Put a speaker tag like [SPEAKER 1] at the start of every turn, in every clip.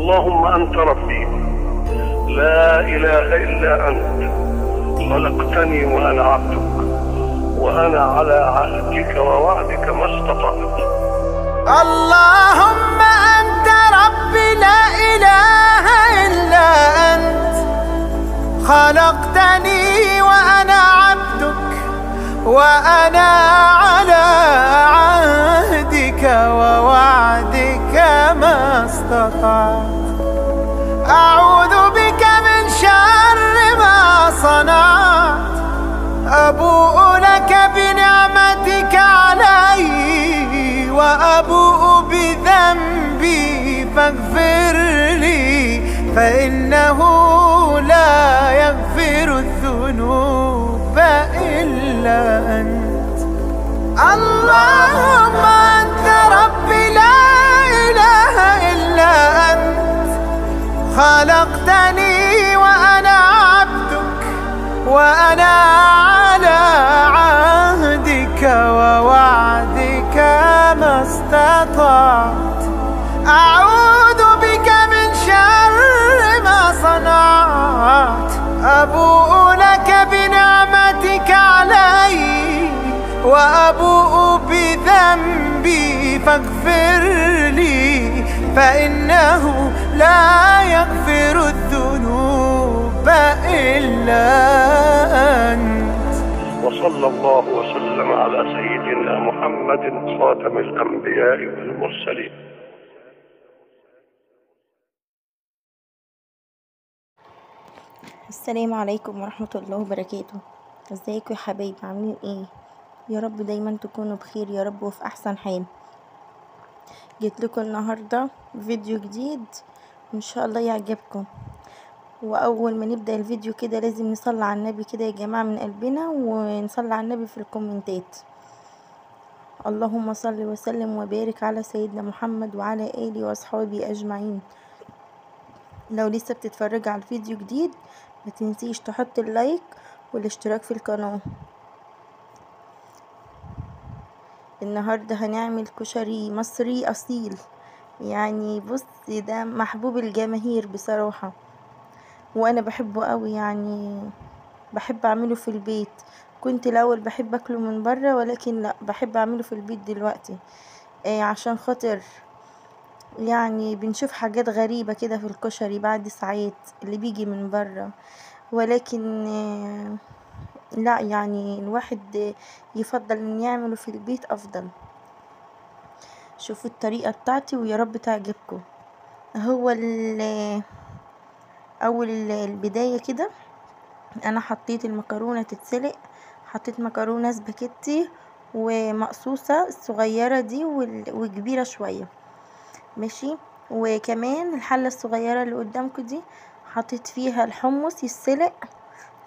[SPEAKER 1] اللهم أنت ربي لا إله إلا أنت، خلقتني وأنا عبدك، وأنا على عهدك ووعدك ما استطعت.
[SPEAKER 2] اللهم أنت ربي لا إله إلا أنت، خلقتني وأنا عبدك، وأنا على عهدك ووعدك ما استطعت. أعوذ بك من شر ما صنعت، أبوء لك بنعمتك علي وأبوء بذنبي فاغفر لي، فإنه لا يغفر الذنوب إلا أنت. اللهم أنت ربي لا إله إلا أنت، خلقتني وأنا عبدك، وأنا على عهدك ووعدك ما استطعت. أعوذ بك من شر ما صنعت، أبوء لك بنعمتك علي وأبوء بذنبي فاغفر لي، فإنه لا يغفر الذنوب إلا أنت.
[SPEAKER 1] وصلى الله وسلم على سيدنا محمد خاتم الأنبياء والمرسلين.
[SPEAKER 3] السلام عليكم ورحمة الله وبركاته. ازيكم يا حبايبي، عاملين ايه؟ يا رب دايما تكونوا بخير يا رب وفي احسن حال. جيت لكم النهاردة فيديو جديد ان شاء الله يعجبكم. واول ما نبدأ الفيديو كده لازم نصلي على النبي كده يا جماعة من قلبنا، ونصلي على النبي في الكومنتات. اللهم صل وسلم وبارك على سيدنا محمد وعلى آله واصحابه اجمعين. لو لسه بتتفرج على الفيديو جديد ما تنسيش تحط اللايك والاشتراك في القناة. النهاردة هنعمل كشري مصري اصيل، يعني بص ده محبوب الجماهير بصراحة، وانا بحبه قوي، يعني بحب اعمله في البيت. كنت الاول بحب اكله من بره، ولكن لا بحب اعمله في البيت دلوقتي. عشان خاطر يعني بنشوف حاجات غريبة كده في الكشري بعد ساعات اللي بيجي من بره، ولكن لا يعني الواحد يفضل ان يعمله في البيت افضل. شوفوا الطريقة بتاعتي ويا رب تعجبكم. هو اول البداية كده انا حطيت المكرونة تتسلق، حطيت مكرونة سباكيتي ومقصوصة الصغيرة دي وكبيرة شوية ماشي. وكمان الحلة الصغيرة اللي قدامكم دي حطيت فيها الحمص يتسلق،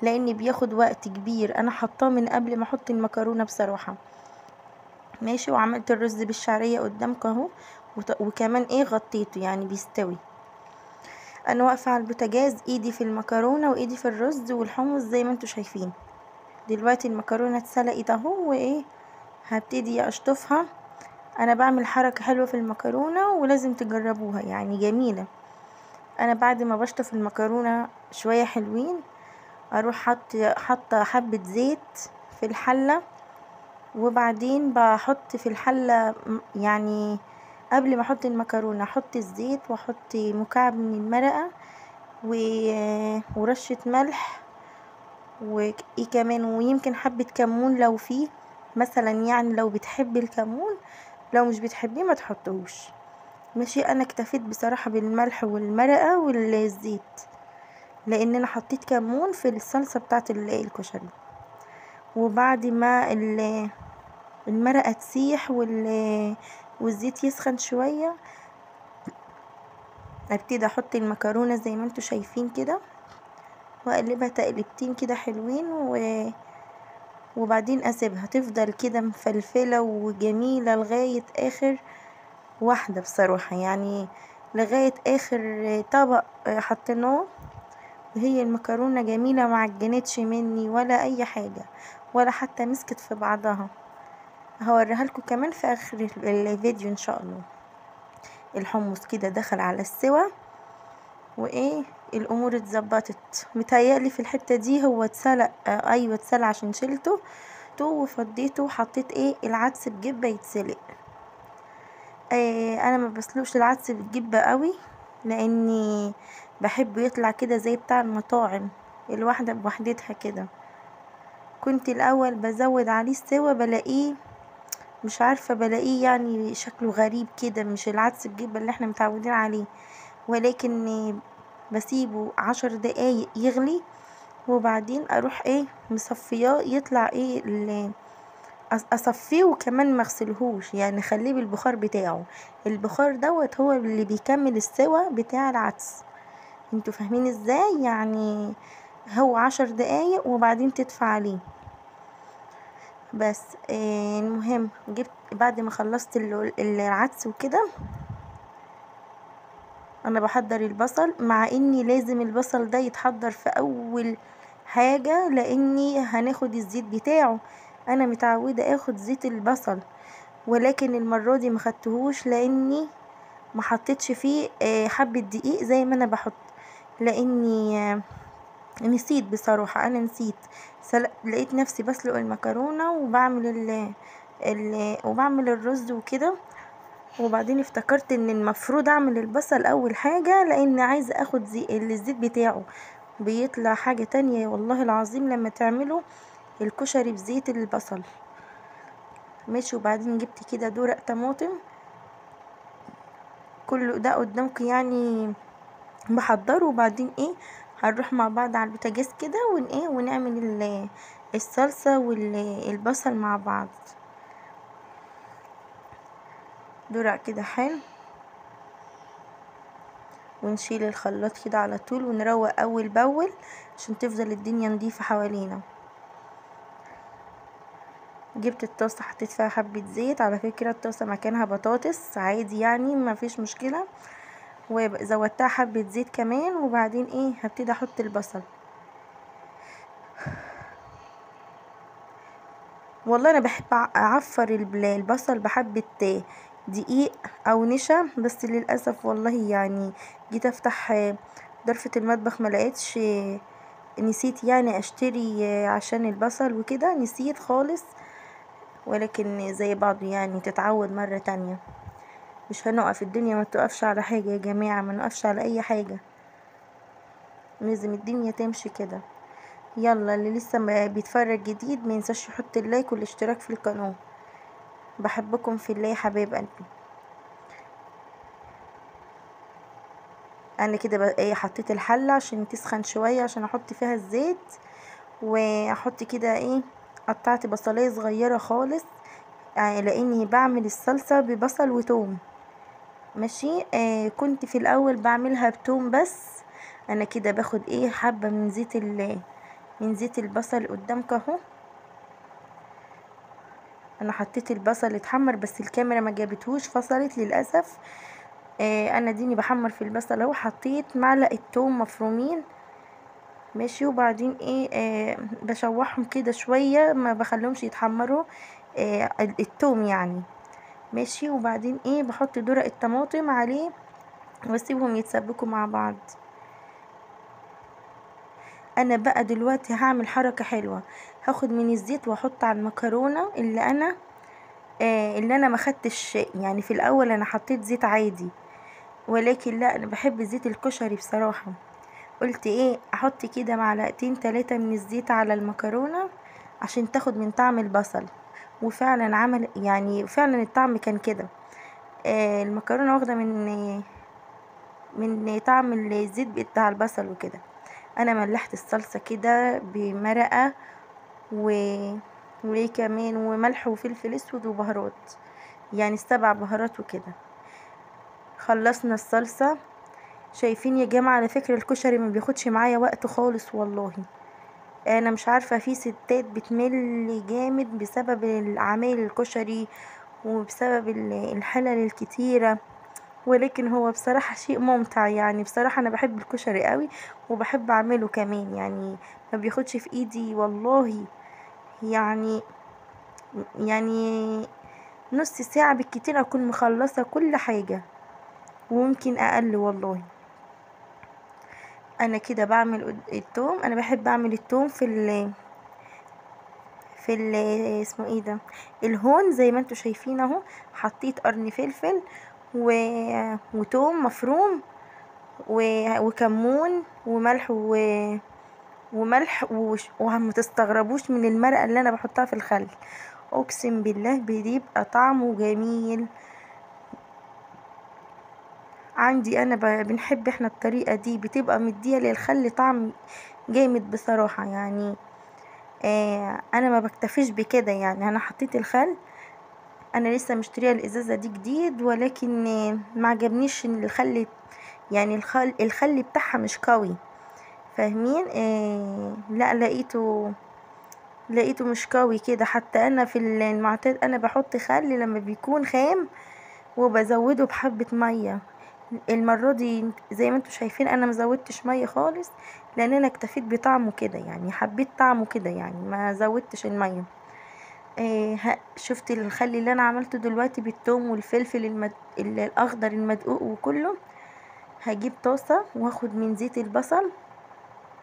[SPEAKER 3] لان بياخد وقت كبير. انا حطاه من قبل ما احط المكرونة بصراحة ماشي. وعملت الرز بالشعرية قدامكم اهو، وكمان غطيته يعني بيستوي. انا واقفة على البوتاجاز، ايدي في المكرونة وايدي في الرز والحمص زي ما انتوا شايفين. دلوقتي المكرونة اتسلقت اهو، هبتدي اشطفها. انا بعمل حركة حلوة في المكرونة ولازم تجربوها، يعني جميلة. انا بعد ما بشطف المكرونة شوية حلوين اروح حاطة حبة زيت في الحلة، وبعدين بحط في الحلة يعني قبل ما احط المكرونة احط الزيت واحط مكعب من المرقة ورشة ملح كمان، ويمكن حبة كمون لو فيه مثلا، يعني لو بتحبي الكمون، لو مش بتحبيه ما تحطوش ماشي. انا اكتفيت بصراحة بالملح والمرقة والزيت، لان انا حطيت كمون في الصلصة بتاعت الكشري. وبعد ما المرقة تسيح والزيت يسخن شوية ابتدي احط المكرونة زي ما انتوا شايفين كده، واقلبها تقلبتين كده حلوين وبعدين اسيبها تفضل كده مفلفلة وجميلة لغاية اخر واحدة بصراحة، يعني لغاية اخر طبق حطيناه. وهي المكرونة جميلة معجنتش مني ولا اي حاجة، ولا حتى مسكت في بعضها. هوريها لكم كمان في اخر الفيديو ان شاء الله. الحمص كده دخل على السوا، وايه الامور اتظبطت. متهيألي في الحتة دي هو اتسلق، ايوه اتسلق عشان شلته وفضيته وحطيت ايه العدس بجبة يتسلق. انا ما بسلقش العدس بالجبة قوي، لاني بحبه يطلع كده زي بتاع المطاعم، الواحدة بوحدتها كده. كنت الاول بزود عليه السوا، بلاقيه مش عارفة، بلاقيه يعني شكله غريب كده، مش العدس بجبة اللي احنا متعودين عليه. ولكن بسيبه 10 دقايق يغلي، وبعدين اروح ايه مصفياه، يطلع ايه اصفيه وكمان مغسلهوش، يعني خليه بالبخار بتاعه. البخار دوت هو اللي بيكمل السوا بتاع العدس. انتوا فاهمين ازاي؟ يعني هو 10 دقايق وبعدين تدفع عليه بس. المهم جبت بعد ما خلصت العدس وكده، انا بحضر البصل، مع اني لازم البصل ده يتحضر في اول حاجة، لاني هناخد الزيت بتاعه. انا متعودة اخد زيت البصل، ولكن المرة دي مخدتهوش، لاني ما حطيتش فيه حبة دقيق زي ما انا بحط، لاني نسيت بصراحة. انا نسيت، لقيت نفسي بسلق المكرونة وبعمل وبعمل الرز وكده، وبعدين افتكرت ان المفروض اعمل البصل اول حاجة، لان عايزة اخد الزيت بتاعه. بيطلع حاجة تانية والله العظيم لما تعمله الكشري بزيت البصل. ماشي. وبعدين جبت كده دورق طماطم، كله ده قدامكم يعني بحضره. وبعدين ايه هنروح مع بعض على البوتاجاز كده ونعمل الصلصة والبصل مع بعض. دورق كده حلو، ونشيل الخلاط كده على طول ونروق اول باول عشان تفضل الدنيا نضيفة حوالينا. جبت الطاسة حطيت فيها حبة زيت، على فكرة الطاسة مكانها بطاطس عادي يعني ما فيش مشكلة، وزودتها حبة زيت كمان. وبعدين ايه هبتدي احط البصل. والله انا بحب اعفر البصل بحبة دقيق او نشا، بس للاسف والله يعني جيت افتح ظرفة المطبخ ما لقيتش، نسيت يعني اشتري عشان البصل وكده، نسيت خالص. ولكن زي بعض يعني تتعود مرة تانية. مش هنقف، الدنيا ما تقفش على حاجة يا جماعة، ما نقفش على اي حاجة، لازم الدنيا تمشي كده. يلا اللي لسه ما بيتفرج جديد ما ينساش يحط اللايك والاشتراك في القناة. بحبكم في الله يا حبايب قلبي. انا كده ايه حطيت الحلة عشان تسخن شوية عشان احط فيها الزيت، واحط كده ايه قطعت بصلاية صغيرة خالص، يعني لاني بعمل الصلصة ببصل وتوم. ماشي. كنت في الاول بعملها بتوم بس. انا كده باخد ايه حبة من زيت البصل قدامك اهو. انا حطيت البصل اتحمر بس الكاميرا ما جابتهوش، فصلت للاسف. انا ديني بحمر في البصل اهو، حطيت معلقه توم مفرومين. ماشي. وبعدين ايه بشوحهم كده شويه، ما بخليهمش يتحمروا التوم يعني. ماشي. وبعدين ايه بحط درق الطماطم عليه واسيبهم يتسبكوا مع بعض. انا بقى دلوقتي هعمل حركه حلوه، هاخد من الزيت واحط على المكرونه اللي انا ما خدتش. يعني في الاول انا حطيت زيت عادي، ولكن لا انا بحب زيت الكشري بصراحة. قلت ايه احط كده معلقتين 3 من الزيت على المكرونة عشان تاخد من طعم البصل. وفعلا عمل يعني فعلا الطعم كان كده. المكرونة واخدة من طعم الزيت بتاع البصل وكده. انا ملحت الصلصة كده بمرقة وايه كمان وملح وفلفل اسود وبهارات، يعني 7 بهارات وكده. خلصنا الصلصة. شايفين يا جماعة؟ على فكرة الكشري ما بياخدش معايا وقت خالص والله. انا مش عارفة، في ستات بتمل جامد بسبب العمايل الكشري وبسبب الحلل الكتيرة، ولكن هو بصراحة شيء ممتع. يعني بصراحة انا بحب الكشري قوي وبحب اعمله كمان، يعني ما بياخدش في ايدي والله. يعني يعني نص ساعة بالكتير اكون مخلصة كل حاجة، وممكن اقل والله. انا كده بعمل التوم. انا بحب اعمل التوم في اسمه ايه ده، الهون، زي ما انتوا شايفين اهو. حطيت قرن فلفل وتوم مفروم وكمون وملح وما تستغربوش من المرقه اللي انا بحطها في الخل، اقسم بالله بيبقى طعمه جميل. عندي انا بنحب احنا الطريقه دي، بتبقى مديه للخل طعم جامد بصراحه يعني. انا ما بكتفيش بكده يعني. انا حطيت الخل، انا لسه مشتريه الازازه دي جديد، ولكن ما عجبنيش ان الخل يعني الخل بتاعها مش قوي، فاهمين؟ لا، لقيته مش قوي كده. حتى انا في المعتاد انا بحط خل لما بيكون خام وبزوده بحبه ميه. المره دي زي ما انتوا شايفين انا مزودتش ميه خالص، لان انا اكتفيت بطعمه كده يعني، حبيت طعمه كده يعني، ما زودتش الميه. شفت الخل اللي انا عملته دلوقتي بالثوم والفلفل الاخضر المدقوق وكله. هجيب طاسه واخد من زيت البصل،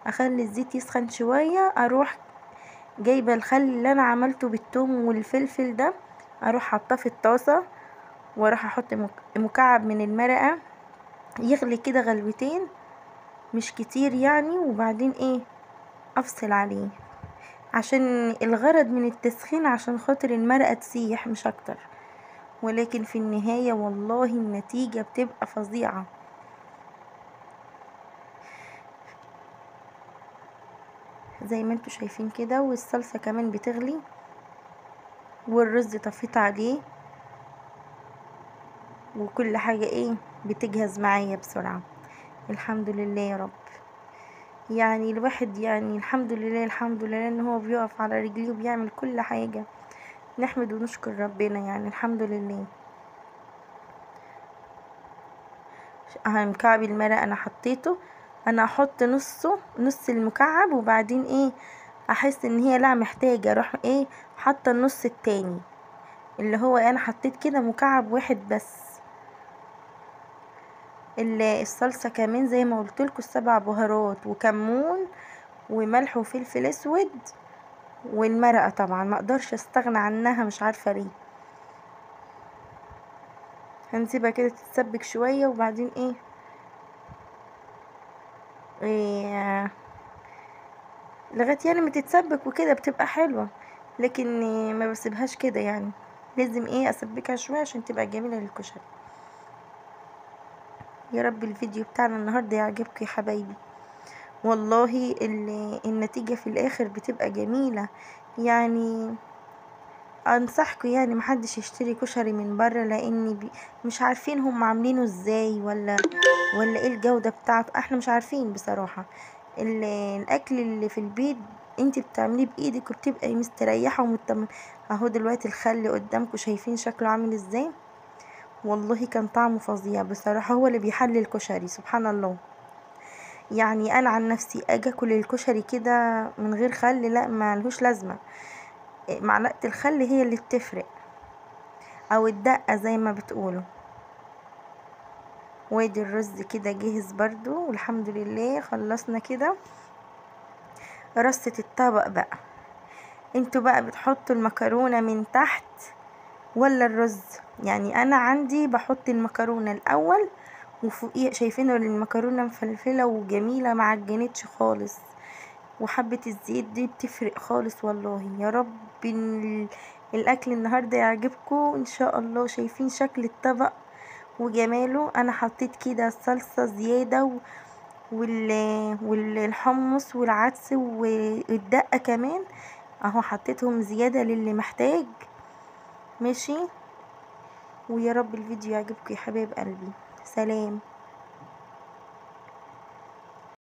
[SPEAKER 3] اخلي الزيت يسخن شويه، اروح جايبه الخل اللي انا عملته بالثوم والفلفل ده، اروح حاطاه في الطاسه، واروح احط مكعب من المرقه يغلي كده غلوتين مش كتير يعني، وبعدين افصل عليه. عشان الغرض من التسخين عشان خاطر المرقه تسيح مش اكتر، ولكن في النهايه والله النتيجه بتبقى فظيعه. زي ما انتوا شايفين كده، والصلصه كمان بتغلي، والرز طفيت عليه، وكل حاجه بتجهز معايا بسرعه. الحمد لله يا رب. يعني الواحد يعني الحمد لله ان هو بيقف على رجليه وبيعمل كل حاجه، نحمد ونشكر ربنا يعني، الحمد لله. مكعب المرق انا حطيته، انا احط نص المكعب، وبعدين احس ان هي لا محتاجه اروح حاطه النص التاني، اللي هو انا حطيت كده مكعب واحد بس. الصلصه كمان زي ما قلتلكوا 7 بهارات وكمون وملح وفلفل اسود، والمرقه طبعا ما اقدرش استغنى عنها، مش عارفه ليه. هنسيبها كده تتسبك شويه، وبعدين لغايه يعني ما تتسبك وكده بتبقى حلوه، لكن ما بسيبهاش كده يعني، لازم اسبكها شويه عشان تبقى جميله للكشري. يا رب الفيديو بتاعنا النهارده يعجبكم يا حبايبي. والله النتيجه في الاخر بتبقى جميله يعني. انصحكم يعني محدش يشتري كشري من بره، لان مش عارفين هم عاملينه ازاي ولا ايه الجوده بتاعته، احنا مش عارفين بصراحه. الاكل اللي في البيت انت بتعمليه بايدك وبتبقي مستريحه ومطمنه. اهو دلوقتي الخل قدامكم شايفين شكله عامل ازاي، والله كان طعمه فظيع بصراحه، هو اللي بيحلي الكشري سبحان الله. يعني انا عن نفسي اجي اكل الكشري كده من غير خل، لا ما لهوش لازمه. معلقه الخل هي اللي بتفرق، او الدقه زي ما بتقولوا. وادي الرز كده جهز برضو، والحمد لله خلصنا كده. رصة الطبق بقى، انتوا بقى بتحطوا المكرونة من تحت ولا الرز؟ يعني انا عندي بحط المكرونة الاول وفوقيها، شايفين المكرونة مفلفلة وجميلة معجنتش خالص، وحبة الزيت دي بتفرق خالص والله. يا رب الاكل النهاردة يعجبكم ان شاء الله. شايفين شكل الطبق وجماله؟ انا حطيت كده الصلصة زيادة والحمص والعدس والدقة كمان اهو، حطيتهم زيادة للي محتاج. ماشي، ويا رب الفيديو يعجبكم يا حبايب قلبي. سلام.